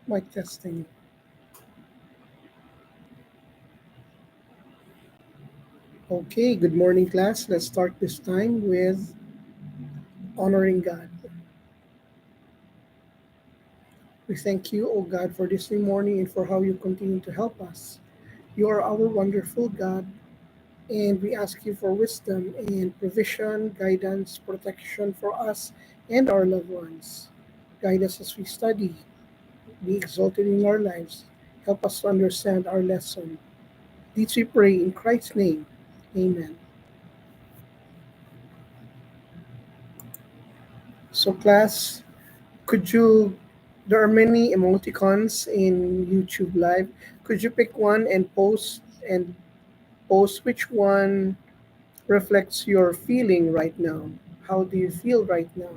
Mic testing. Okay, good morning, class. Let's start this time with honoring God. We thank you, O God, for this new morning and for how you continue to help us. You are our wonderful God, and we ask you for wisdom and provision, guidance, protection for us and our loved ones. Guide us as we study. Be exalted in our lives. Help us to understand our lesson. These we pray in Christ's name. Amen. So, class, could you there are many emoticons in YouTube Live. Could you pick one and post which one reflects your feeling right now? How do you feel right now?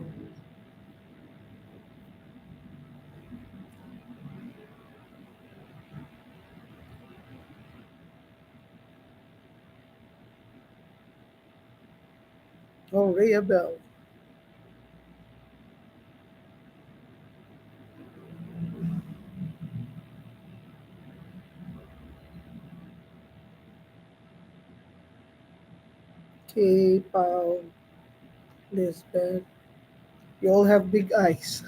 Oh, Rhea Bell. Kay, Pao, Lisbeth. You all have big eyes.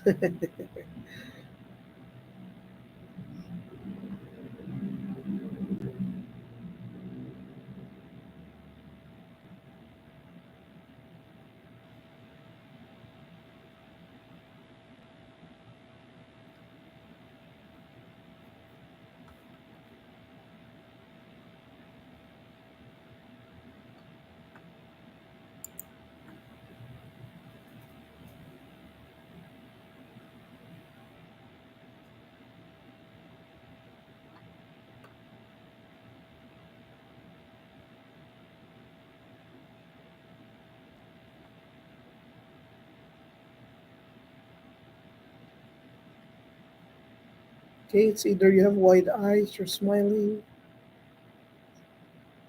Okay, it's either you have wide eyes, you're smiling,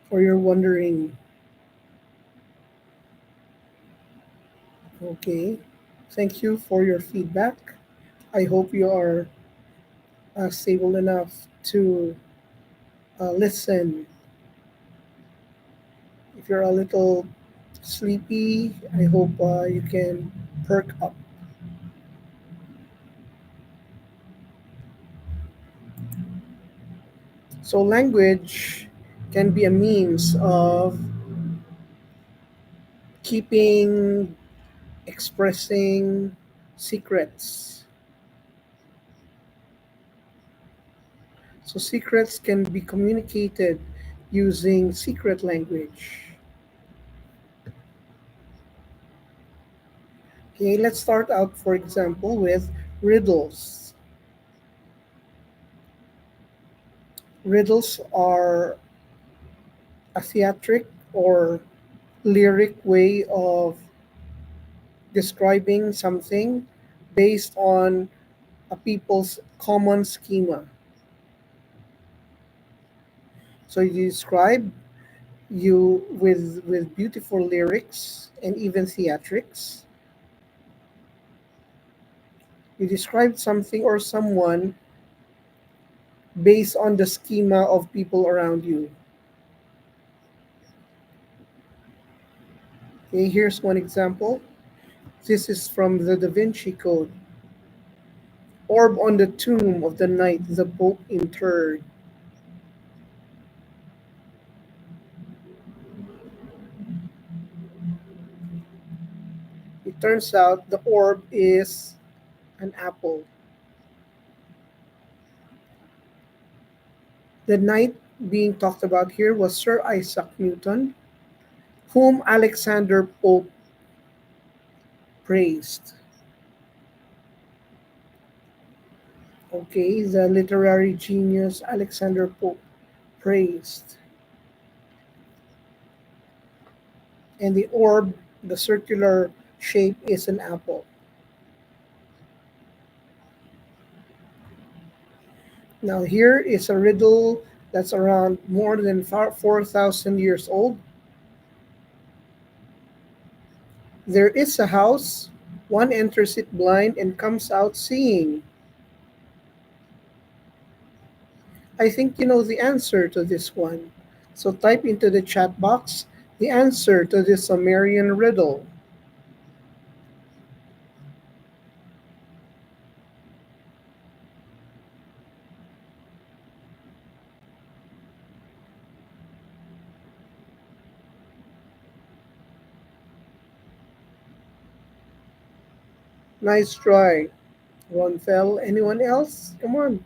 or you're wondering. Okay, thank you for your feedback. I hope you are stable enough to listen. If you're a little sleepy, I hope you can perk up. So, language can be a means of keeping, expressing secrets. So, secrets can be communicated using secret language. Okay, let's start out, for example, with riddles. Riddles are a theatric or lyric way of describing something based on a people's common schema. So you describe you with beautiful lyrics and even theatrics. You describe something or someone based on the schema of people around you. Okay, here's one example. This is from the Da Vinci Code. Orb on the tomb of the night the Pope interred. It turns out the orb is an apple. The knight being talked about here was Sir Isaac Newton, whom Alexander Pope praised. Okay, the literary genius Alexander Pope praised. And the orb, the circular shape, is an apple. Now, here is a riddle that's around more than 4,000 years old. There is a house, one enters it blind and comes out seeing. I think you know the answer to this one. So type into the chat box the answer to this Sumerian riddle. Nice try, Ronfell. Anyone else? Come on.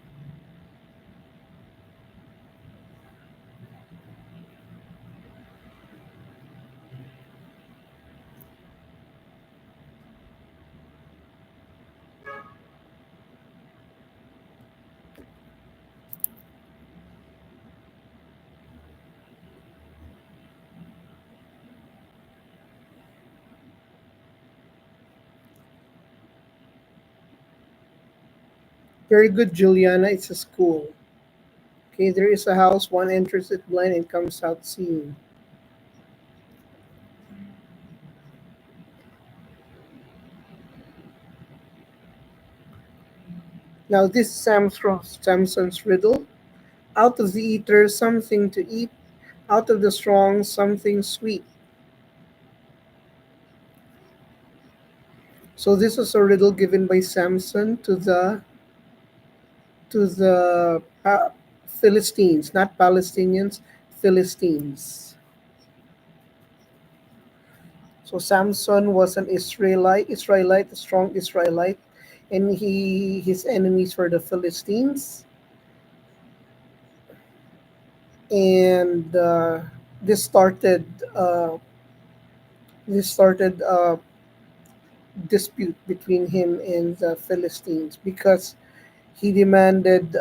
Very good, Juliana. It's a school. Okay, there is a house. One enters it blind and comes out seeing. Now this is Samson's riddle. Out of the eater, something to eat. Out of the strong, something sweet. So this was a riddle given by Samson to the Philistines, not Palestinians, Philistines. So Samson was an Israelite, a strong Israelite, and his enemies were the Philistines. And this started uh, this started a dispute between him and the Philistines because he demanded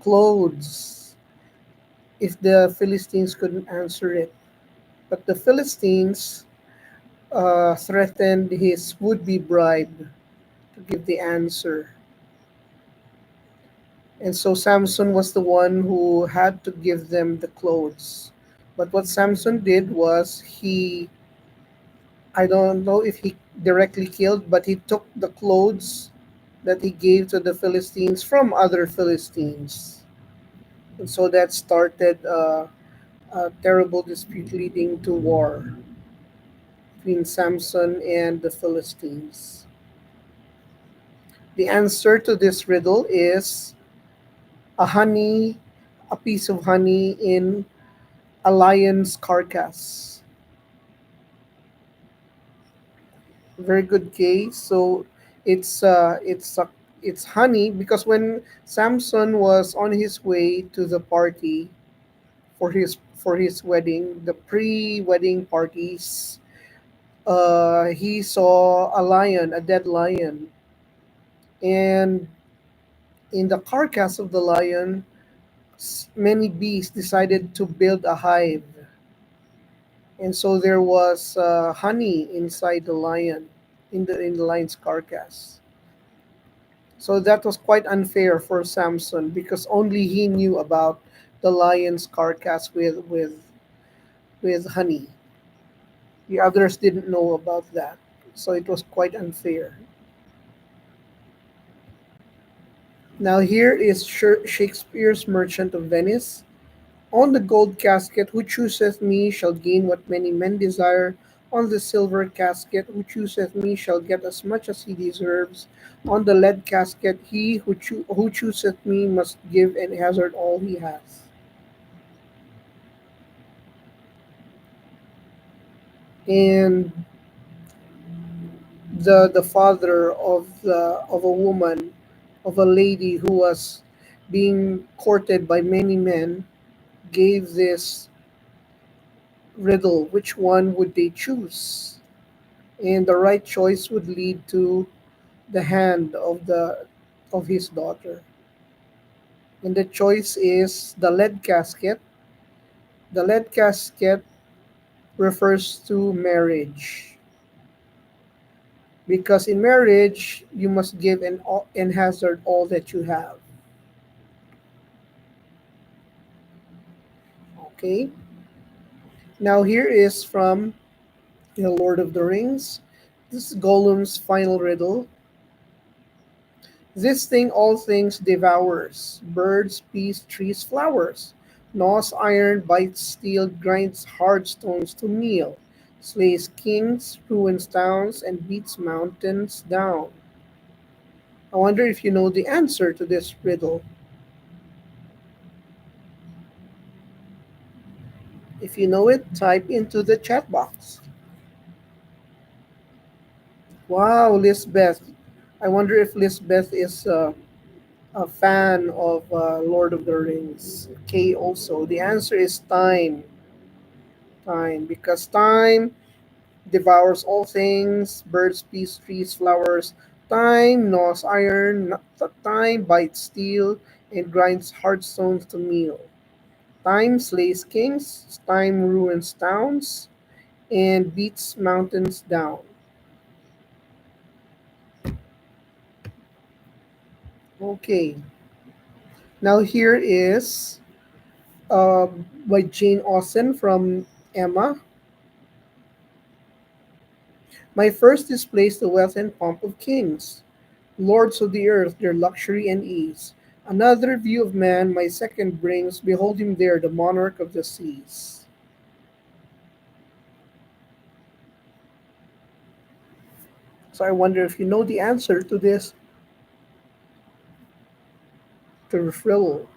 clothes if the Philistines couldn't answer it. But the Philistines threatened his would-be bride to give the answer. And so Samson was the one who had to give them the clothes. But what Samson did was I don't know if he directly killed, but he took the clothes that he gave to the Philistines from other Philistines. And so that started a terrible dispute leading to war between Samson and the Philistines. The answer to this riddle is a honey, a piece of honey in a lion's carcass. Very good case. So it's uh, it's uh, it's honey because when Samson was on his way to the party for his wedding, the pre-wedding parties, he saw a lion, a dead lion, and in the carcass of the lion, many bees decided to build a hive, and so there was honey inside the lion, in the lion's carcass. So that was quite unfair for Samson because only he knew about the lion's carcass with honey. The others didn't know about that, so it was quite unfair. Now here is Shakespeare's Merchant of Venice. On the gold casket, who chooseth me shall gain what many men desire. On the silver casket, who chooseth me shall get as much as he deserves. On the lead casket, he who chooseth me must give and hazard all he has. And the father of a woman, of a lady who was being courted by many men, gave this riddle: which one would they choose? And the right choice would lead to the hand of his daughter. And the choice is the lead casket. The lead casket refers to marriage because in marriage you must give and hazard all that you have. Okay. Now here is from the Lord of the Rings. This is Gollum's final riddle. This thing all things devours, birds, beasts, trees, flowers. Gnaws iron, bites steel, grinds hard stones to meal, slays kings, ruins towns, and beats mountains down. I wonder if you know the answer to this riddle. If you know it, type into the chat box. Wow, Lisbeth. I wonder if Lisbeth is a fan of Lord of the Rings. Kay also. The answer is time. Time. Because time devours all things, birds, beasts, trees, flowers. Time gnaws iron, time bites steel, and grinds hard stones to meal. Time slays kings, time ruins towns, and beats mountains down. Okay, now here is uh, by Jane Austen from Emma. My first displays the wealth and pomp of kings, lords of the earth, their luxury and ease. Another view of man my second brings, behold him there, the monarch of the seas. So I wonder if you know the answer to this to the riddle.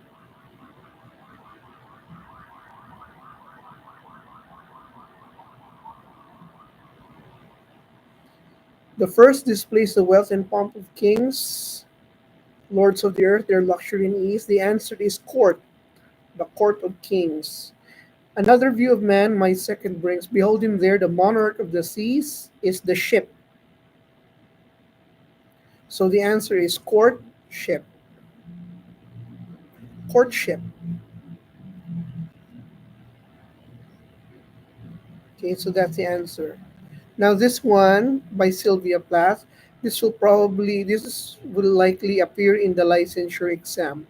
The first displays the wealth and pomp of kings, lords of the earth, their luxury and ease. The answer is court, the court of kings. Another view of man my second brings, behold him there, the monarch of the seas, is the ship. So the answer is courtship. Courtship. Okay, so that's the answer. Now this one by Sylvia Plath. This will likely appear in the licensure exam.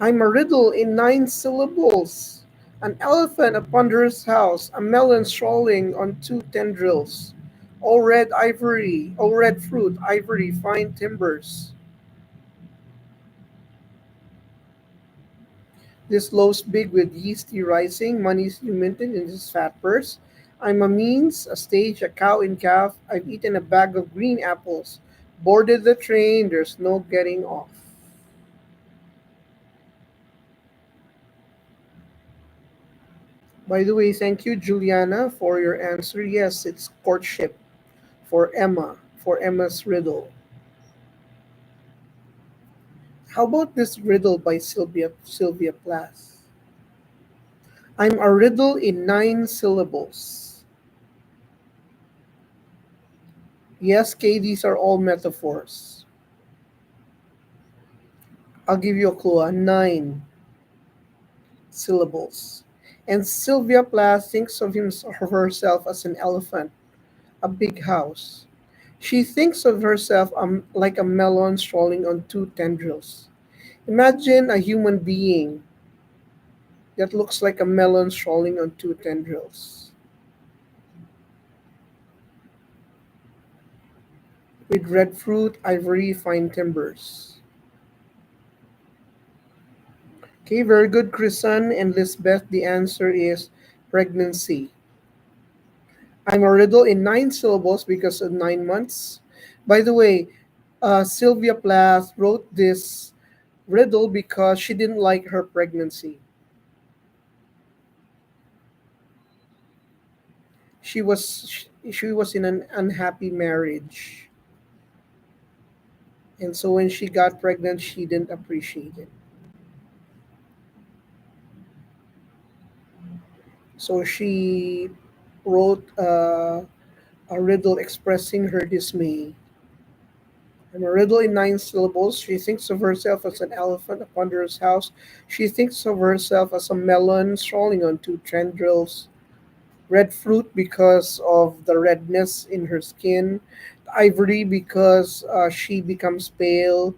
I'm a riddle in 9 syllables. An elephant, a ponderous house, a melon strolling on two tendrils. All red fruit, ivory, fine timbers. This loaf's big with yeasty rising, money's you minted in this fat purse. I'm a means, a stage, a cow in calf. I've eaten a bag of green apples. Boarded the train, there's no getting off. By the way, thank you, Juliana, for your answer. Yes, it's courtship for Emma, for Emma's riddle. How about this riddle by Sylvia Plath? I'm a riddle in 9 syllables. Yes, Kay, these are all metaphors. I'll give you a clue. 9 syllables. And Sylvia Plath thinks of herself as an elephant, a big house. She thinks of herself like a melon strolling on two tendrils. Imagine a human being that looks like a melon strolling on two tendrils, with red fruit, ivory, fine timbers. Okay, very good, Chrisan and Lisbeth. The answer is pregnancy. I'm a riddle in 9 syllables because of 9 months. By the way, Sylvia Plath wrote this riddle because she didn't like her pregnancy. She was in an unhappy marriage, and so when she got pregnant, she didn't appreciate it. So she wrote a riddle expressing her dismay. I'm a riddle in 9 syllables. She thinks of herself as an elephant, a ponderous house. She thinks of herself as a melon strolling on two tendrils. Red fruit because of the redness in her skin. Ivory because she becomes pale.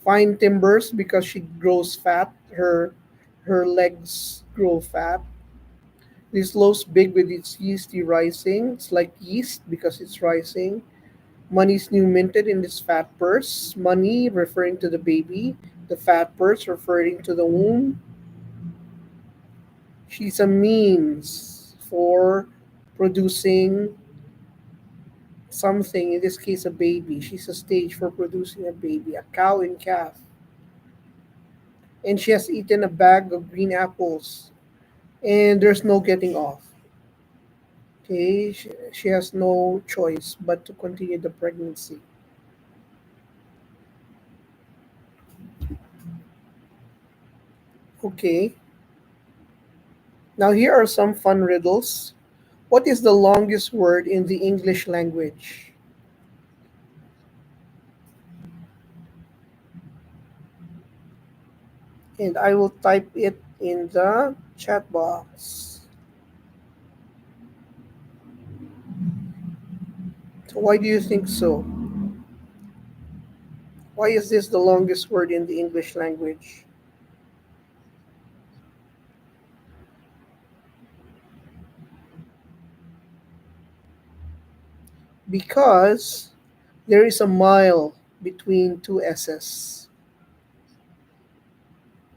Fine timbers because she grows fat. Her legs grow fat. This loaf's big with its yeasty rising. It's like yeast because it's rising. Money is new minted in this fat purse. Money referring to the baby, the fat purse referring to the womb. She's a means for producing something, in this case, a baby. She's a stage for producing a baby, a cow and calf. And she has eaten a bag of green apples, and there's no getting off. Okay, she has no choice but to continue the pregnancy. Okay, now here are some fun riddles. What is the longest word in the English language? And I will type it in the chat box. So why do you think so? Why is this the longest word in the English language? Because there is a mile between two S's.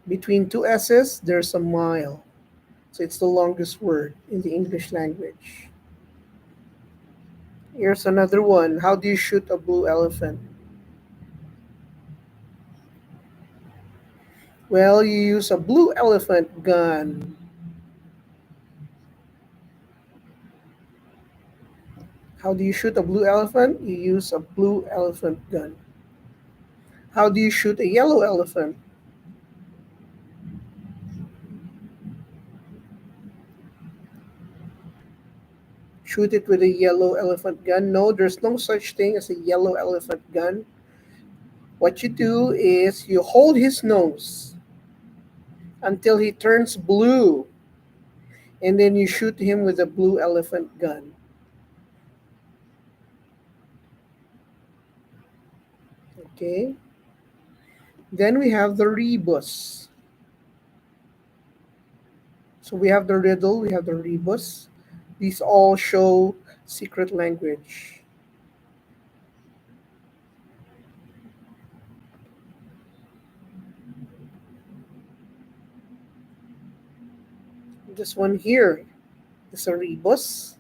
Between two S's, there's a mile. So it's the longest word in the English language. Here's another one. How do you shoot a blue elephant? Well, you use a blue elephant gun. How do you shoot a blue elephant? You use a blue elephant gun. How do you shoot a yellow elephant? Shoot it with a yellow elephant gun? No, there's no such thing as a yellow elephant gun. What you do is you hold his nose until he turns blue, and then you shoot him with a blue elephant gun. Okay? Then we have the rebus. So we have the riddle, we have the rebus. These all show secret language. This one here is a rebus.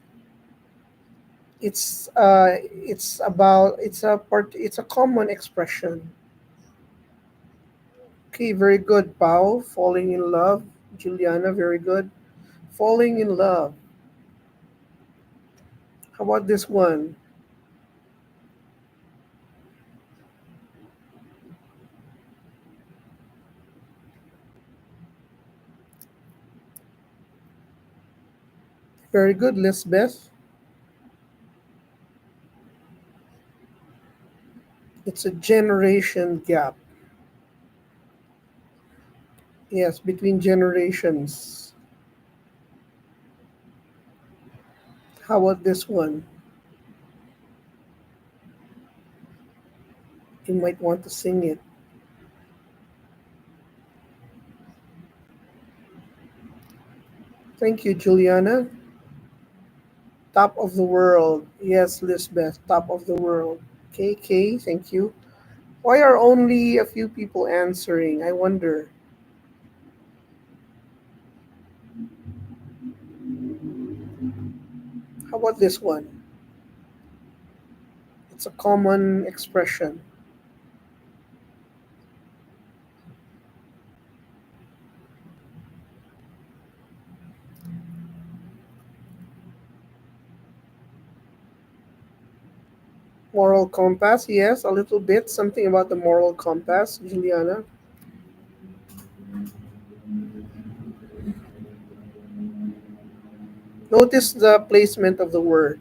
It's a common expression. Okay, very good, Pau. Falling in love. Juliana, very good. Falling in love. How about this one? Very good, Lisbeth. It's a generation gap. Yes, between generations. How about this one? You might want to sing it. Thank you, Juliana. Top of the world. Yes, Lisbeth, top of the world. KK, thank you. Why are only a few people answering? I wonder. How about this one? It's a common expression. Moral compass, yes, a little bit. Something about the moral compass, Juliana. Notice the placement of the word.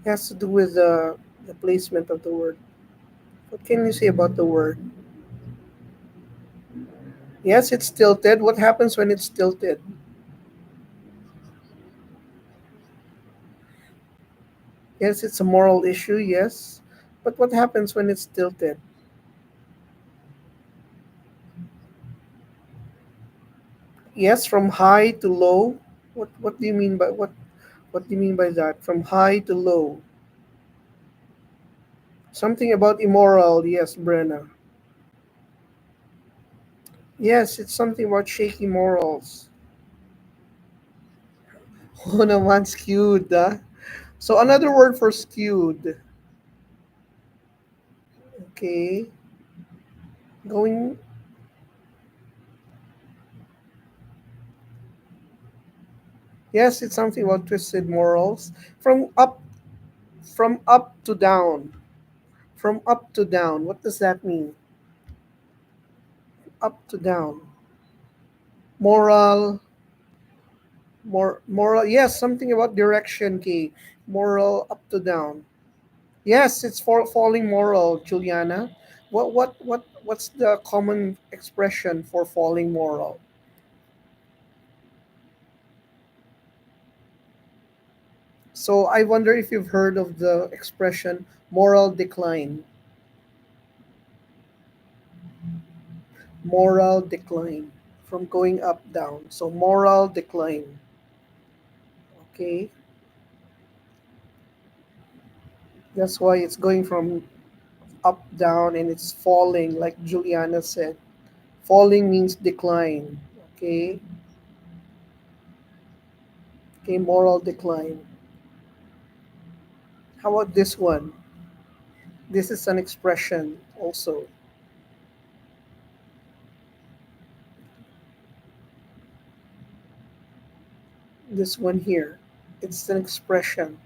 It has to do with the placement of the word. What can you say about the word? Yes, it's tilted. What happens when it's tilted? Yes, it's a moral issue, yes. But what happens when it's tilted? Yes, from high to low. What do you mean by what do you mean by that? From high to low. Something about immoral, yes, Brenna. Yes, it's something about shaky morals. Oh naman, skewed, ah. So another word for skewed. Okay. Going, yes, it's something about twisted morals. From up from up to down. From up to down. What does that mean? Up to down. Moral, moral, yes, something about direction, Kay. Moral up to down. Yes, it's for falling moral, Juliana. What's the common expression for falling moral? So I wonder if you've heard of the expression moral decline. Moral decline from going up down. So moral decline. Okay, that's why it's going from up down and it's falling, like Juliana said. Falling means decline. Okay, okay, moral decline. How about this one? This is an expression also. This one here. It's an expression.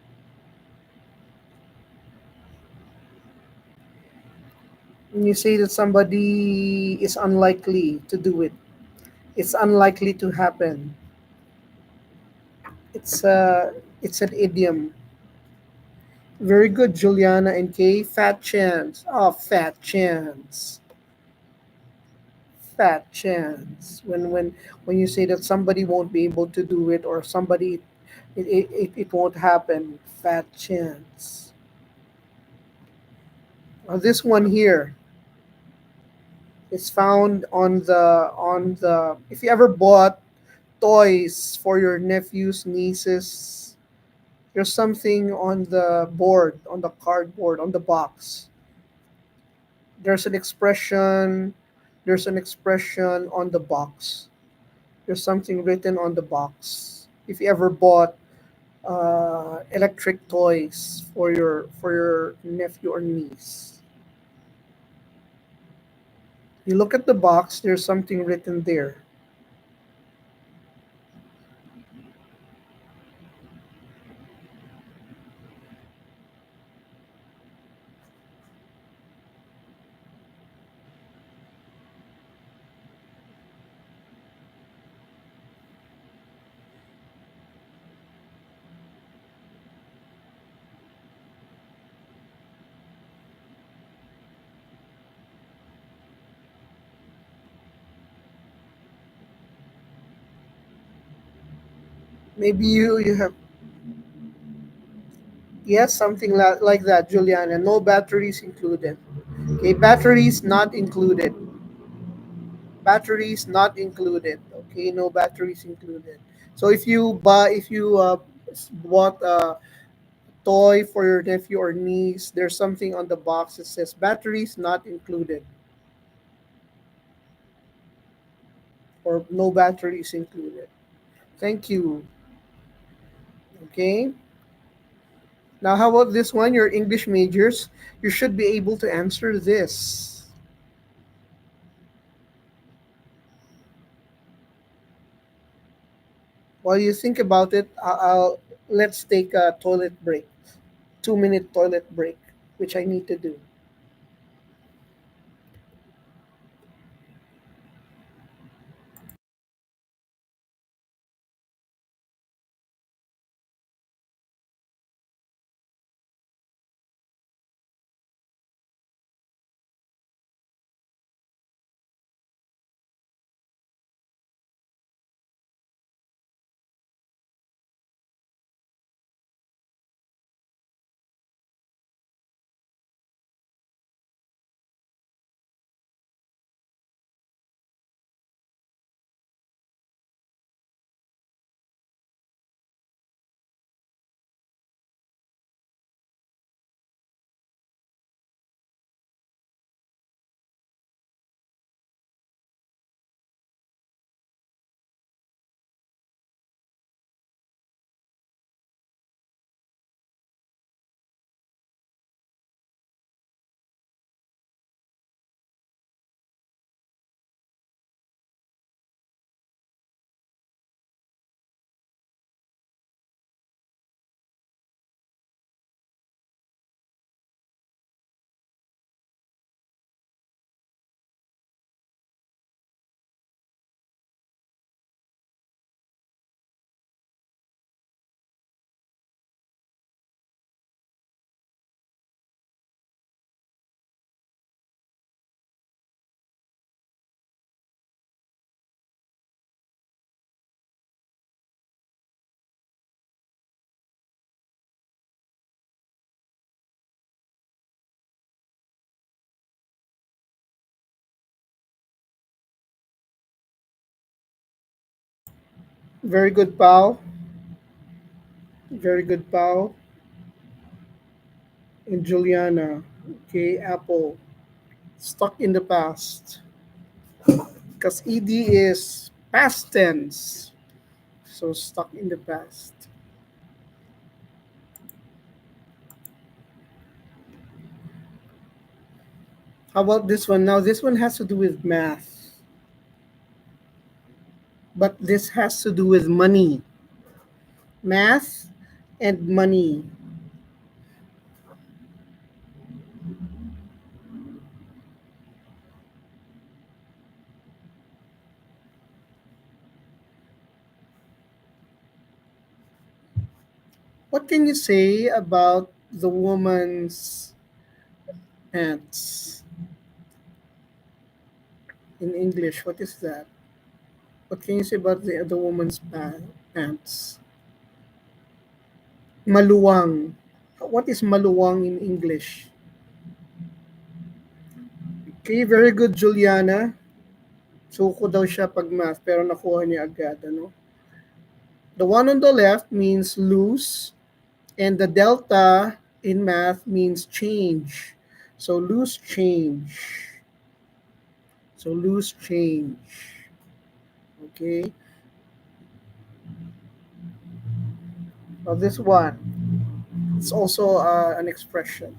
When you say that somebody is unlikely to do it, it's unlikely to happen. It's an idiom. Very good, Juliana and Kay. Fat chance. Oh, fat chance. Fat chance. When you say that somebody won't be able to do it or somebody it won't happen. Fat chance. This one here is found on the if you ever bought toys for your nephews, nieces, there's something on the board, on the cardboard, on the box. There's an expression. There's an expression on the box. There's something written on the box. If you ever bought electric toys for your nephew or niece, you look at the box. There's something written there. Maybe you have yes something like that, Juliana. No batteries included. Okay, batteries not included. Batteries not included. Okay, no batteries included. So if you bought a toy for your nephew or niece, there's something on the box that says batteries not included or no batteries included. Thank you. Okay. Now how about this one? Your English majors, you should be able to answer this. While you think about it, let's take a toilet break. 2 minute toilet break, which I need to do. Very good, pal. Very good, pal. And Juliana. Okay, Apple. Stuck in the past. Because ED is past tense. So stuck in the past. How about this one? Now, this one has to do with math, but this has to do with money. Math and money. What can you say about the woman's pants in English? What is that? What can you say about the woman's pants? Maluwang. What is maluwang in English? Okay, very good, Juliana. Suko daw siya pag math, pero nakuha niya agad. Ano? The one on the left means loose, and the delta in math means change. So loose change. So loose change. Okay. Now this one, it's also an expression.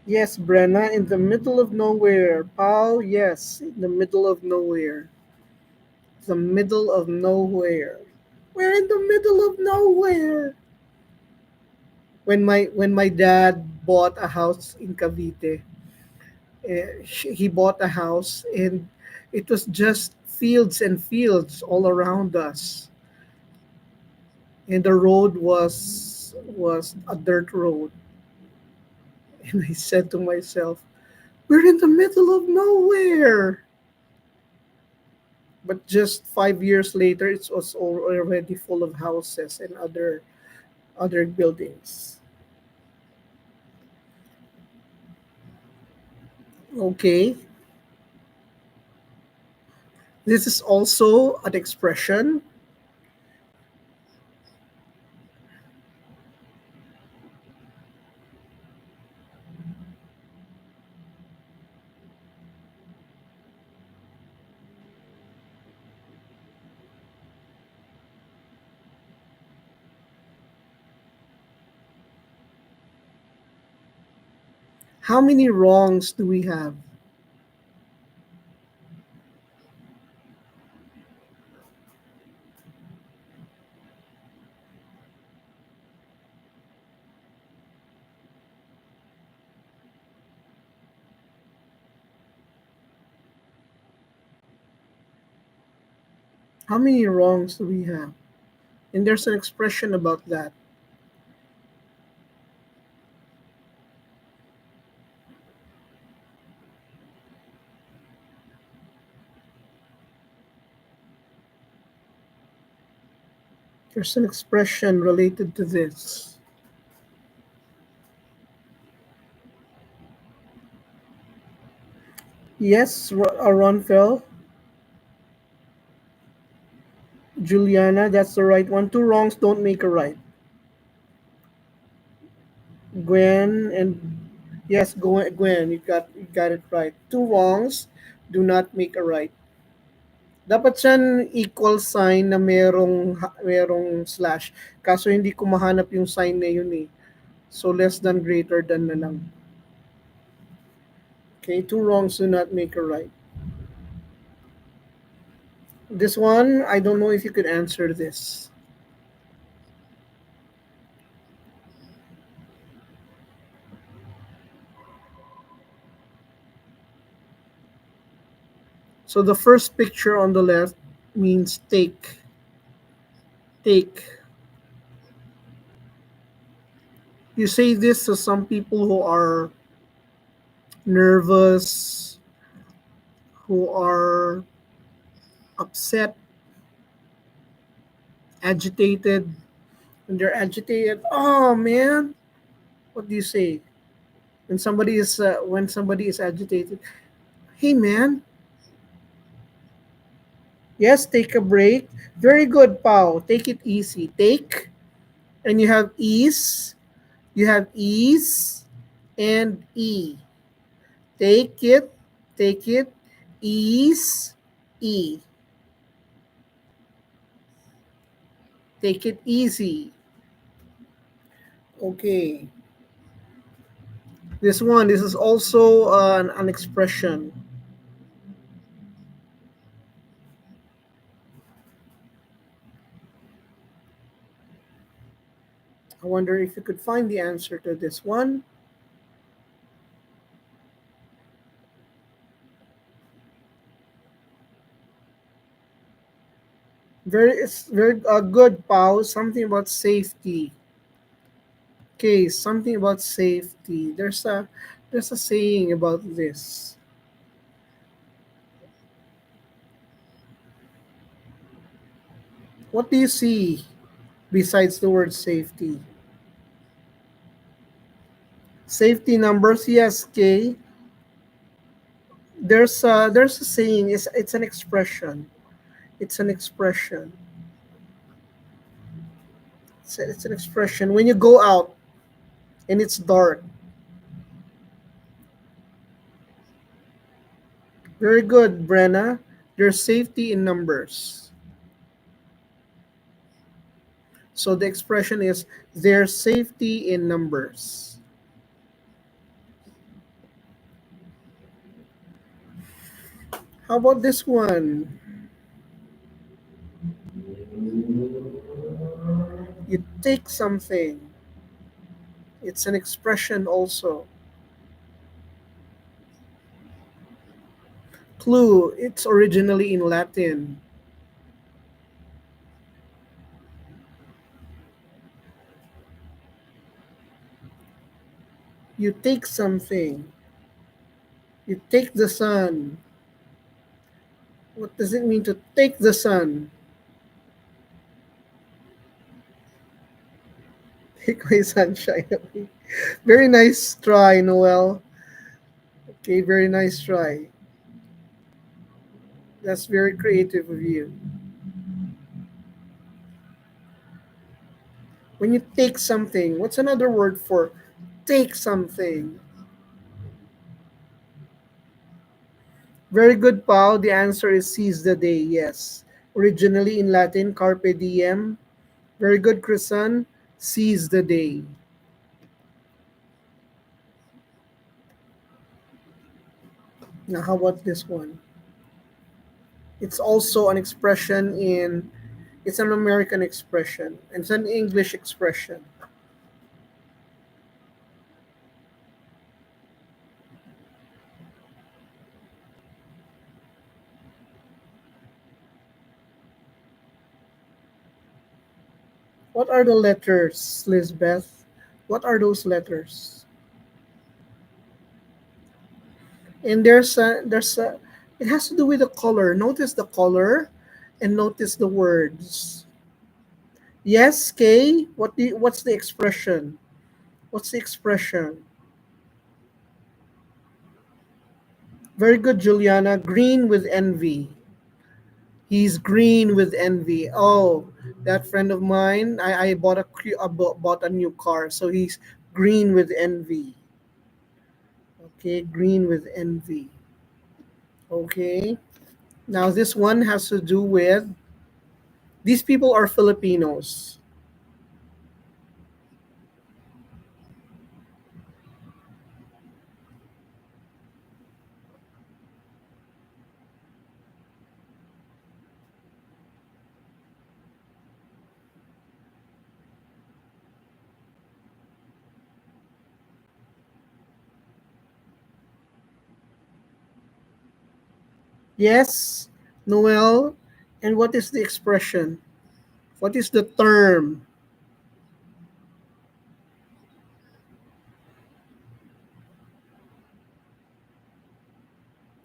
Yes, Brenna, in the middle of nowhere. Paul, yes, in the middle of nowhere. The middle of nowhere. We're in the middle of nowhere. When my dad bought a house in Cavite, he bought a house and it was just fields and fields all around us, and the road was a dirt road. And I said to myself, we're in the middle of nowhere. But just 5 years later, it was already full of houses and other buildings. Okay, this is also an expression. How many wrongs do we have? How many wrongs do we have? And there's an expression about that. There's an expression related to this. Yes, Ronfel, Juliana, that's the right one. Two wrongs don't make a right. Gwen and yes, Gwen, you got it right. Two wrongs do not make a right. Dapat siyan equal sign na merong slash. Kaso hindi ko mahanap yung sign na yun eh. So less than greater than na lang. Okay, two wrongs do not make a right. This one, I don't know if you could answer this. So the first picture on the left means take. Take. You say this to some people who are nervous, who are upset, agitated. When they're agitated, oh man, what do you say? When somebody is agitated, hey man, yes, take a break. Very good, Pau. Take it easy. Take, and you have ease. You have ease and e. Take it, take it, ease, e. Take it easy. Okay. This is also an expression. I wonder if you could find the answer to this one. It's very good, Pau. Something about safety. Okay, something about safety. There's a saying about this. What do you see besides the word safety? Safety numbers, yes, K. There's a saying. It's an expression. It's an expression. It's an expression. When you go out and it's dark, very good, Brenna. There's safety in numbers. So the expression is there's safety in numbers. How about this one? You take something. It's an expression also. Clue. It's originally in Latin. You take something. You take the sun. What does it mean to take the sun? Take my sunshine away. Very nice try, Noel. Okay, very nice try. That's very creative of you. When you take something, what's another word for take something? Very good, Paul. The answer is seize the day. Yes. Originally in Latin, carpe diem. Very good, Chrisan. Seize the day. Now, how about this one? It's also an expression in, it's an American expression. It's an English expression. What are the letters, Lisbeth? What are those letters? And it has to do with the color. Notice the color and notice the words. Yes, Kay. What's the expression? What's the expression? Very good, Juliana. Green with envy. He's green with envy. Oh, that friend of mine. I bought a new car, so he's green with envy. Okay, green with envy. Okay. Now this one has to do with these people are Filipinos. Yes, Noel. And what is the expression? What is the term?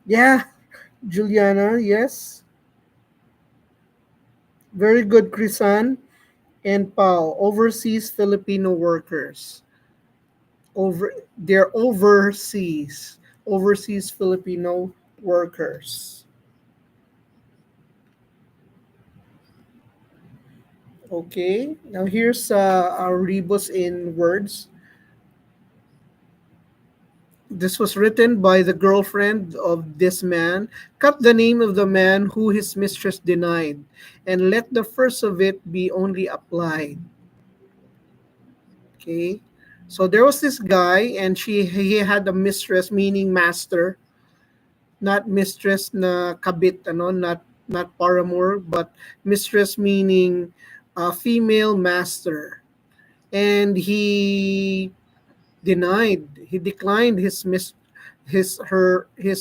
Yeah, Juliana, yes. Very good, Krisan and Pau. Overseas Filipino workers. They're overseas Filipino workers. Okay, now here's our rebus in words. This was written by the girlfriend of this man. Cut the name of the man who his mistress denied, and let the first of it be only applied. Okay, so there was this guy, and he had a mistress, meaning master, not mistress na kabit, ano, not paramour, but mistress meaning female master. And he declined his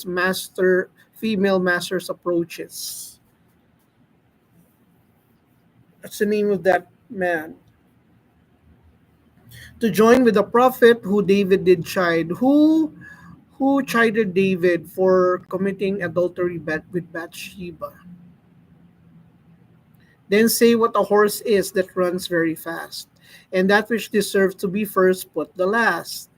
master female master's approaches. That's the name of that man. To join with the prophet who David did chide. Who chided David for committing adultery with Bathsheba? Then say what a horse is that runs very fast, and that which deserves to be first put the last.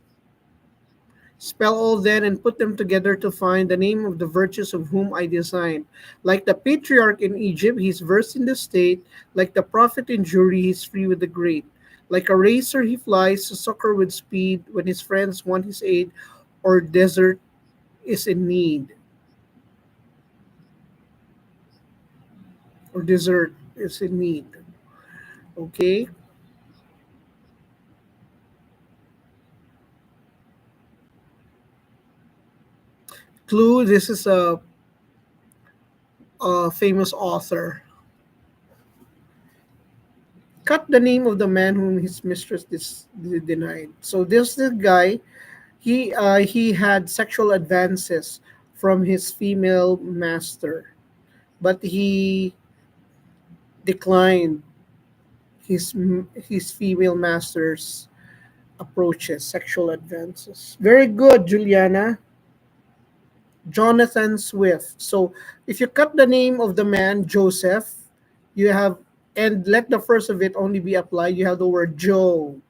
Spell all then and put them together to find the name of the virtues of whom I design. Like the patriarch in Egypt, he is versed in the state. Like the prophet in Juri, he is free with the great. Like a racer, he flies to succor with speed when his friends want his aid or desert is in need. Or desert is in need. Okay? Clue, this is a famous author. Cut the name of the man whom his mistress denied. So this the guy. He had sexual advances from his female master, but he declined his female master's approaches, sexual advances. Very good, Juliana. Jonathan Swift. So if you cut the name of the man Joseph, you have and let the first of it only be applied. You have the word Joe.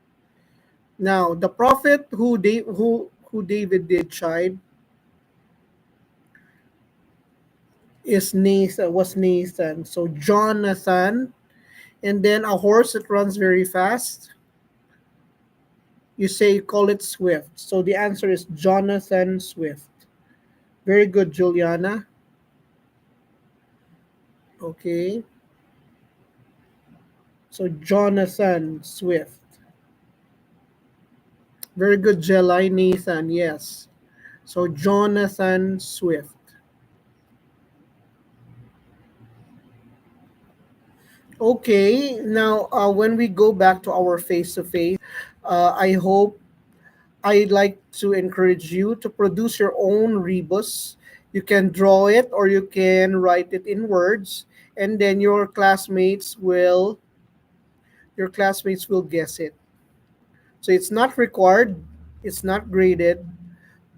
Now the prophet who David did chide is Nathan was Nathan. So Jonathan, and then a horse that runs very fast. You say call it Swift. So the answer is Jonathan Swift. Very good, Juliana. Okay. So Jonathan Swift. Very good, Jelai Nathan. Yes. So Jonathan Swift. Okay. Now, when we go back to our face to face, I hope I'd like to encourage you to produce your own rebus. You can draw it or you can write it in words, and then your classmates will guess it. So it's not required, it's not graded,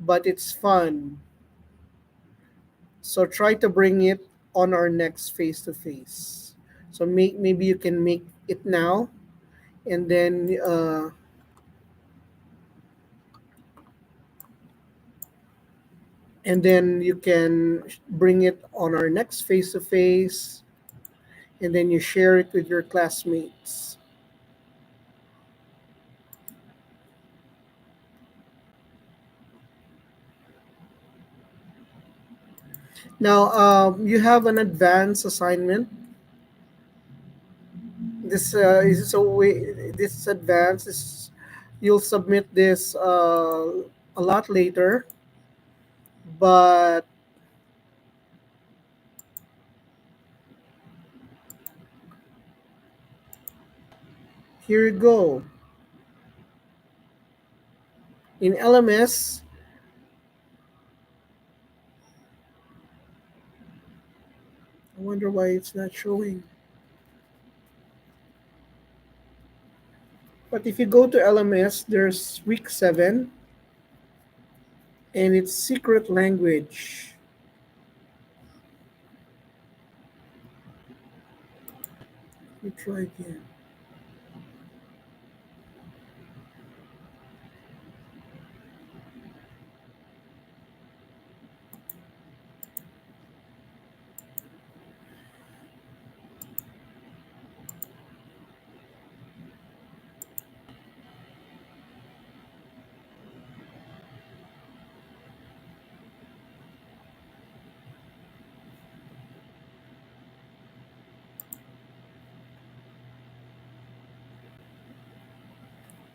but it's fun. So try to bring it on our next face to face. So maybe you can make it now, and then you can bring it on our next face to face, and then you share it with your classmates. Now, you have an advanced assignment. This is so this is advanced. You'll submit this a lot later, but here you go. In LMS, I wonder why it's not showing. But if you go to LMS, there's week 7 and it's secret language. We try again.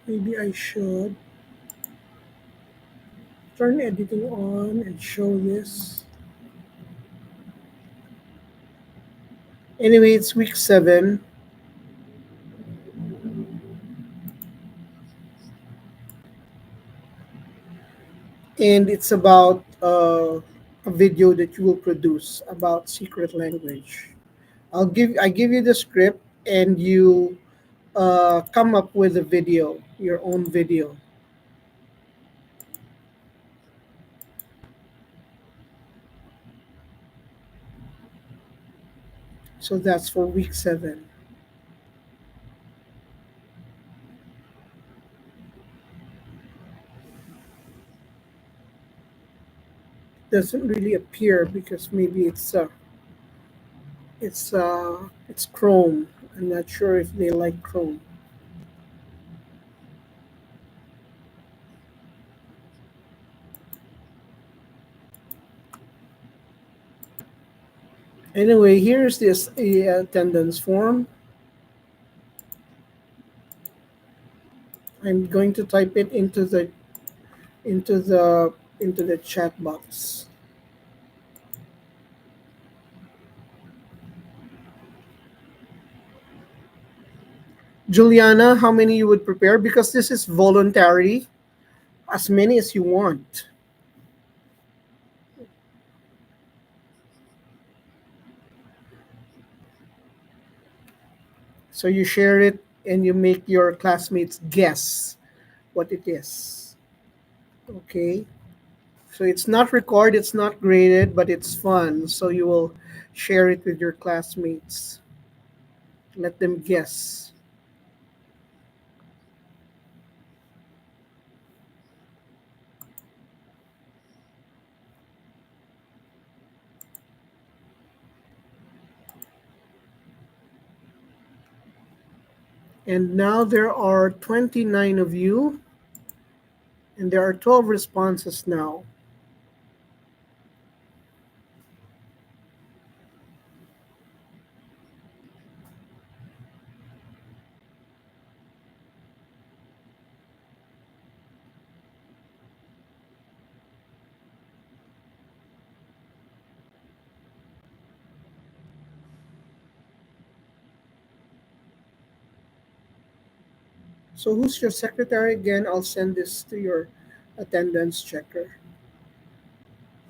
Maybe I should turn editing on and show this. Anyway, it's week 7 and it's about a video that you will produce about secret language. I give you the script and you come up with a video, your own video. So that's for week 7. Doesn't really appear because maybe it's Chrome. I'm not sure if they like Chrome. Anyway, here's this attendance form. I'm going to type it into the into the chat box. Juliana, how many you would prepare? Because this is voluntary, as many as you want. So you share it and you make your classmates guess what it is. Okay. So it's not recorded, it's not graded, but it's fun. So you will share it with your classmates. Let them guess. And now there are 29 of you, and there are 12 responses now. So who's your secretary again? I'll send this to your attendance checker.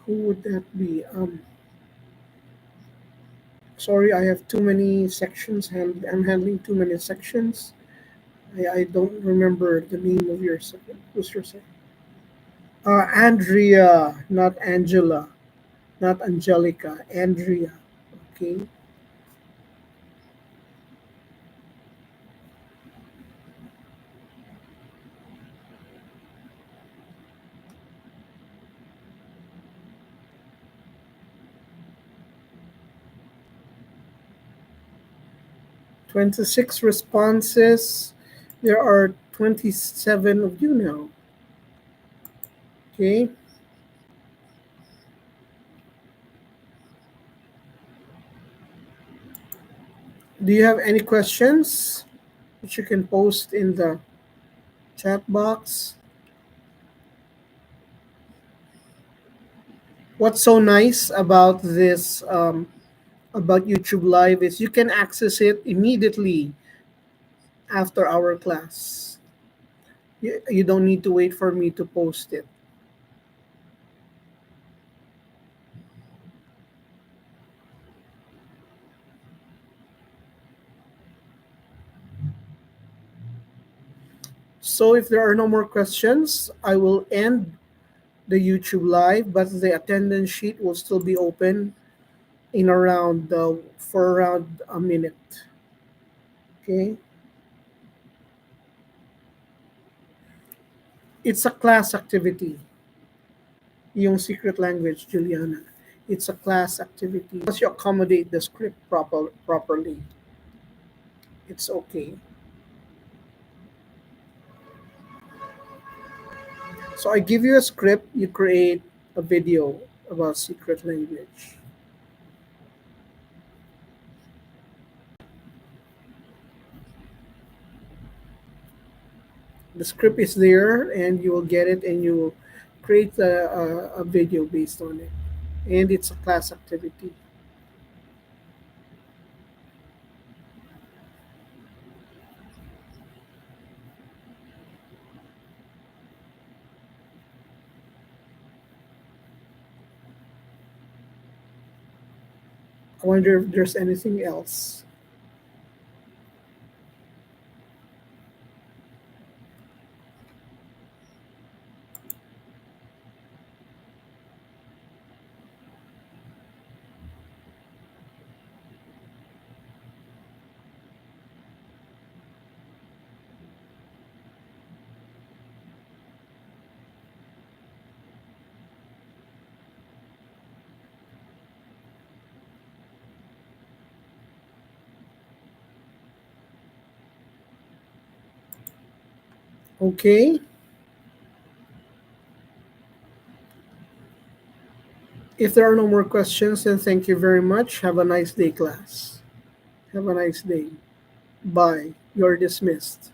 Who would that be? Sorry, I have too many sections. I'm handling too many sections. I don't remember the name of your second. Who's your second? Andrea, not Angela, not Angelica. Andrea. Okay. 26 responses. There are 27 of you now. Okay. Do you have any questions which you can post in the chat box? What's so nice about this about YouTube Live is you can access it immediately after our class. You don't need to wait for me to post it. So if there are no more questions, I will end the YouTube live, but the attendance sheet will still be open in around for around a minute. Okay, it's a class activity. Yung secret language, Juliana. It's a class activity. Once you accommodate the script properly, it's okay. So I give you a script, you create a video about secret language. The script is there, and you will get it, and you create a video based on it. And it's a class activity. I wonder if there's anything else. Okay. If there are no more questions, then thank you very much. Have a nice day, class. Have a nice day. Bye. You're dismissed.